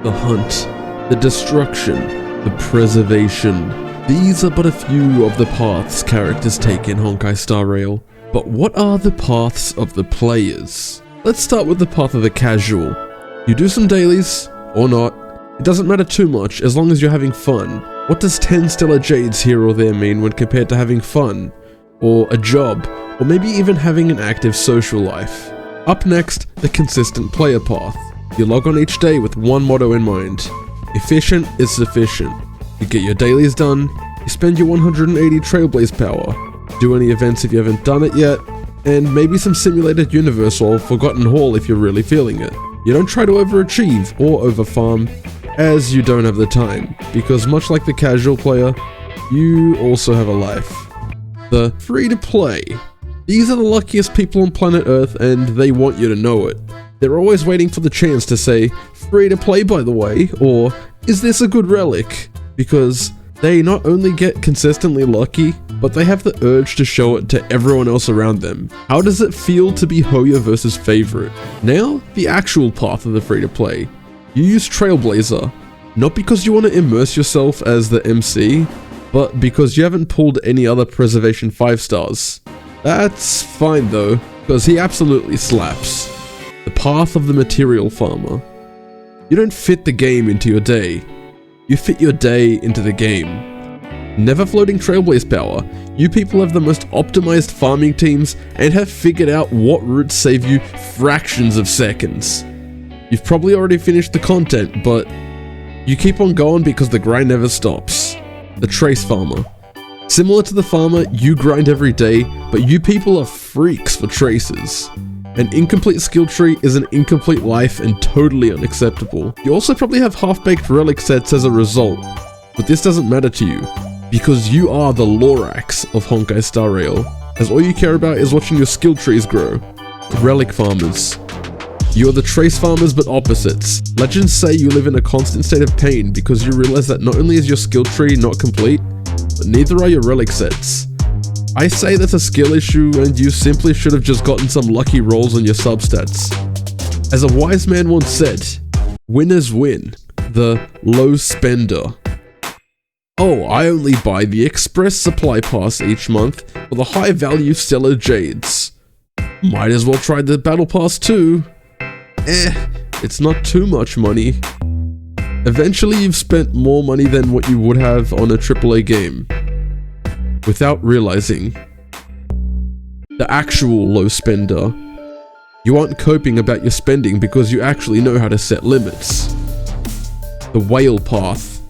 the hunt, the destruction, the preservation. These are but a few of the paths characters take in Honkai Star Rail. But what are the paths of the players? Let's start with the path of the casual. You do some dailies, or not. It doesn't matter too much as long as you're having fun. What does 10 stellar jades here or there mean when compared to having fun? Or a job? Or maybe even having an active social life? Up next, the consistent player path. You log on each day with one motto in mind. Efficient is sufficient. You get your dailies done, you spend your 180 Trailblaze power, do any events if you haven't done it yet, and maybe some simulated universe or Forgotten Hall if you're really feeling it. You don't try to overachieve or overfarm, as you don't have the time, because much like the casual player, you also have a life. The free-to-play. These are the luckiest people on planet Earth and they want you to know it. They're always waiting for the chance to say, free-to-play by the way, or is this a good relic? Because they not only get consistently lucky, but they have the urge to show it to everyone else around them. How does it feel to be Hoya versus favorite? Now, the actual path of the free-to-play. You use Trailblazer, not because you want to immerse yourself as the MC, but because you haven't pulled any other Preservation 5 stars. That's fine though, because he absolutely slaps. The path of the Material Farmer. You don't fit the game into your day. You fit your day into the game. Never floating Trailblaze power, you people have the most optimized farming teams and have figured out what routes save you fractions of seconds. You've probably already finished the content, but you keep on going because the grind never stops. The Trace Farmer. Similar to the farmer, you grind every day, but you people are freaks for traces. An incomplete skill tree is an incomplete life and totally unacceptable. You also probably have half-baked relic sets as a result, but this doesn't matter to you, because you are the Lorax of Honkai Star Rail, as all you care about is watching your skill trees grow. Relic Farmers. You are the Trace Farmers but opposites. Legends say you live in a constant state of pain because you realize that not only is your skill tree not complete, but neither are your relic sets. I say that's a skill issue and you simply should have just gotten some lucky rolls on your substats. As a wise man once said, winners win. The low spender. Oh, I only buy the express supply pass each month for the high value stellar jades. Might as well try the battle pass too. It's not too much money. Eventually you've spent more money than what you would have on a AAA game, without realizing. The actual low spender. You aren't coping about your spending because you actually know how to set limits. The whale path.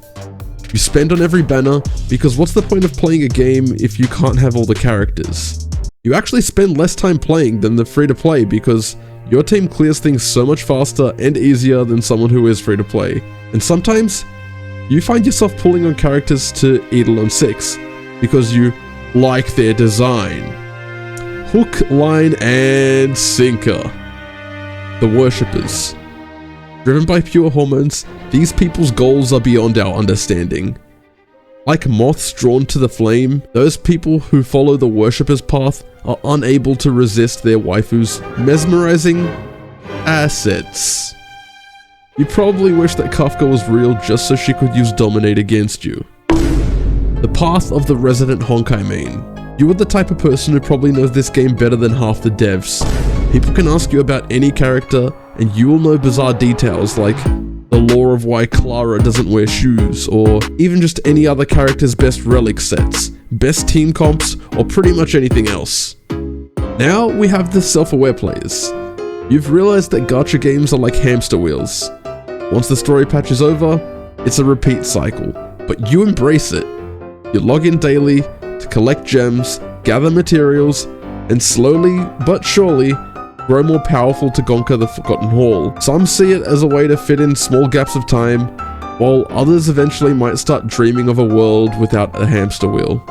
You spend on every banner because what's the point of playing a game if you can't have all the characters? You actually spend less time playing than the free-to-play because your team clears things so much faster and easier than someone who is free-to-play. And sometimes, you find yourself pulling on characters to Eidolon 6 because you like their design. Hook, line, and sinker. The Worshippers. Driven by pure hormones, these people's goals are beyond our understanding. Like moths drawn to the flame, those people who follow the Worshipper's path are unable to resist their waifu's mesmerizing assets. You probably wish that Kafka was real just so she could use Dominate against you. The path of the resident Honkai main. You are the type of person who probably knows this game better than half the devs. People can ask you about any character, and you will know bizarre details like the lore of why Clara doesn't wear shoes, or even just any other character's best relic sets, best team comps, or pretty much anything else. Now we have the SelfAware players. You've realized that gacha games are like hamster wheels. Once the story patch is over, it's a repeat cycle, but you embrace it. You log in daily to collect gems, gather materials, and slowly but surely grow more powerful to conquer the Forgotten Hall. Some see it as a way to fit in small gaps of time, while others eventually might start dreaming of a world without a hamster wheel.